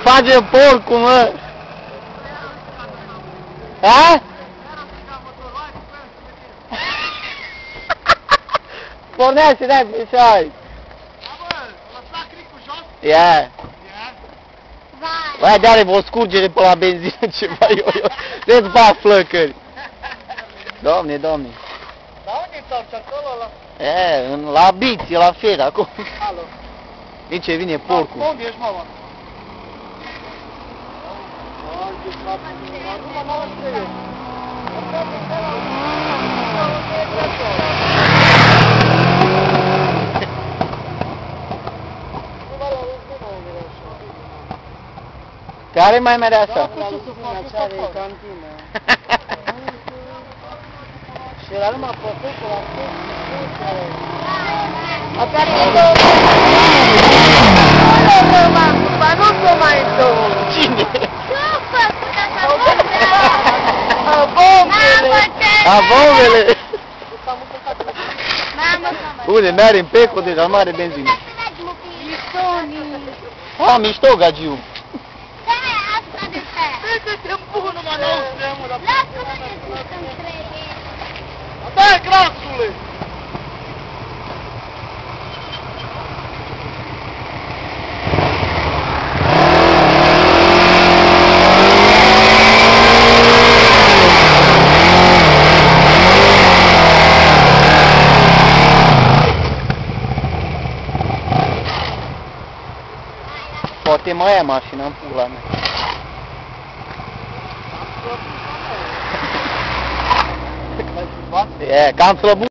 face porcul, mă! Ha? Pornește, dai, așa-i! Ia! Băi, de-are o scurgere pe la benzină, ceva, eu. Deci fac flăcări! Doamne, doamne! Dar unde întorci acolo? La biți, la fer, acolo. Alo. Aici vine porcul. Unde ești, mama? Acum mă trebuie. Care mai mere așa? Are cantină. Și era numai profesul la nu s-o mai întorc. Cine? Ce-a făcut așa? Avovele! Mamă, Uite, mi-are în peco, deja mare benzină. A, mișto, gagiu. Asta de stai. Uite-te bună, mă, nu stremă, dar... Lasă-mă de sus între ei. Dai, grasule! Poate mai ia mașina în pula mea. Cam slăbut.